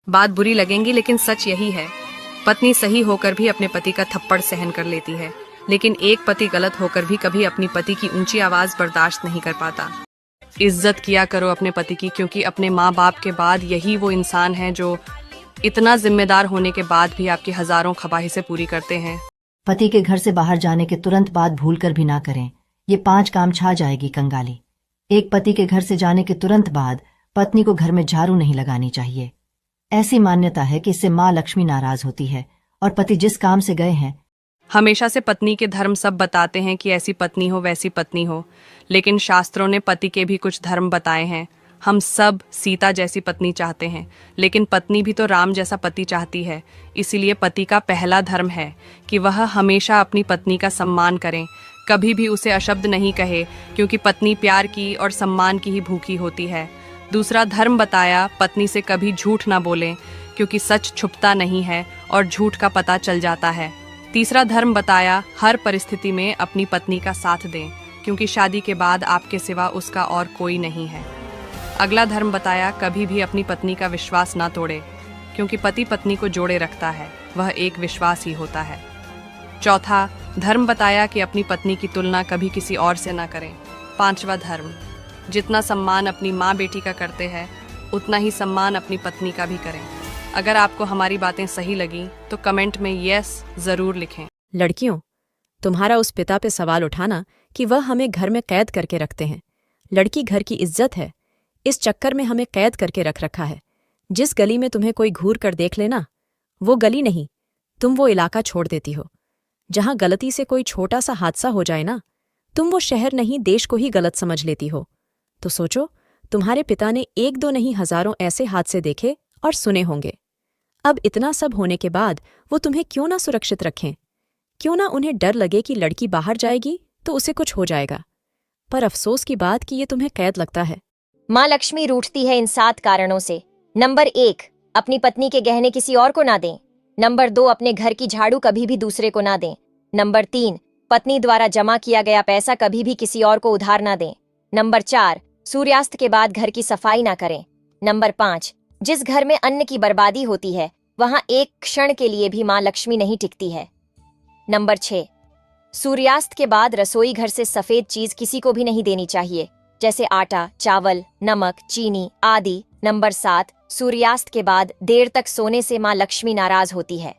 बात बुरी लगेंगी लेकिन सच यही है। पत्नी सही होकर भी अपने पति का थप्पड़ सहन कर लेती है, लेकिन एक पति गलत होकर भी कभी अपनी पति की ऊंची आवाज बर्दाश्त नहीं कर पाता। इज्जत किया करो अपने पति की, क्योंकि अपने माँ बाप के बाद यही वो इंसान है जो इतना जिम्मेदार होने के बाद भी आपकी हजारों ख्वाहिशें पूरी करते हैं। पति के घर से बाहर जाने के तुरंत बाद भूल कर भी ना करें, ये 5 काम छा जाएगी कंगाली। एक पति के घर से जाने के तुरंत बाद पत्नी को घर में झाड़ू नहीं लगानी चाहिए। ऐसी मान्यता है कि इससे माँ लक्ष्मी नाराज होती है और पति जिस काम से गए हैं। हमेशा से पत्नी के धर्म सब बताते हैं कि ऐसी पत्नी हो वैसी पत्नी हो, लेकिन शास्त्रों ने पति के भी कुछ धर्म बताए हैं। हम सब सीता जैसी पत्नी चाहते हैं, लेकिन पत्नी भी तो राम जैसा पति चाहती है। इसीलिए पति का पहला धर्म है कि वह हमेशा अपनी पत्नी का सम्मान करें, कभी भी उसे अशब्द नहीं कहे, क्योंकि पत्नी प्यार की और सम्मान की ही भूखी होती है। दूसरा धर्म बताया, पत्नी से कभी झूठ ना बोलें, क्योंकि सच छुपता नहीं है और झूठ का पता चल जाता है। तीसरा धर्म बताया, हर परिस्थिति में अपनी पत्नी का साथ दें, क्योंकि शादी के बाद आपके सिवा उसका और कोई नहीं है। अगला धर्म बताया, कभी भी अपनी पत्नी का विश्वास ना तोड़े, क्योंकि पति पत्नी को जोड़े रखता है, वह एक विश्वास ही होता है। चौथा धर्म बताया कि अपनी पत्नी की तुलना कभी किसी और से ना करें। पांचवा धर्म, जितना सम्मान अपनी माँ बेटी का करते हैं, उतना ही सम्मान अपनी पत्नी का भी करें। अगर आपको हमारी बातें सही लगी तो कमेंट में यस जरूर लिखें। लड़कियों, तुम्हारा उस पिता पे सवाल उठाना कि वह हमें घर में कैद करके रखते हैं। लड़की घर की इज्जत है, इस चक्कर में हमें कैद करके रख रखा है। जिस गली में तुम्हें कोई घूर कर देख लेना, वो गली नहीं, तुम वो इलाका छोड़ देती हो। जहां गलती से कोई छोटा सा हादसा हो जाए ना, तुम वो शहर नहीं देश को ही गलत समझ लेती हो। तो सोचो, तुम्हारे पिता ने 1-2 नहीं हजारों ऐसे हादसे देखे और सुने होंगे। अब इतना सब होने के बाद वो तुम्हें क्यों ना सुरक्षित रखें? क्यों ना उन्हें डर लगे कि लड़की बाहर जाएगी तो उसे कुछ हो जाएगा? पर अफसोस की बात कि ये तुम्हें कैद लगता है। माँ लक्ष्मी रूठती है इन 7 कारणों से। नंबर 1, अपनी पत्नी के गहने किसी और को ना दें। नंबर 2, अपने घर की झाड़ू कभी भी दूसरे को ना दें। नंबर 3, पत्नी द्वारा जमा किया गया पैसा कभी भी किसी और को उधार ना दें। नंबर 4, सूर्यास्त के बाद घर की सफाई ना करें। नंबर 5, जिस घर में अन्न की बर्बादी होती है वहां एक क्षण के लिए भी माँ लक्ष्मी नहीं टिकती है। नंबर 6, सूर्यास्त के बाद रसोई घर से सफेद चीज किसी को भी नहीं देनी चाहिए, जैसे आटा, चावल, नमक, चीनी आदि। नंबर 7, सूर्यास्त के बाद देर तक सोने से माँ लक्ष्मी नाराज होती है।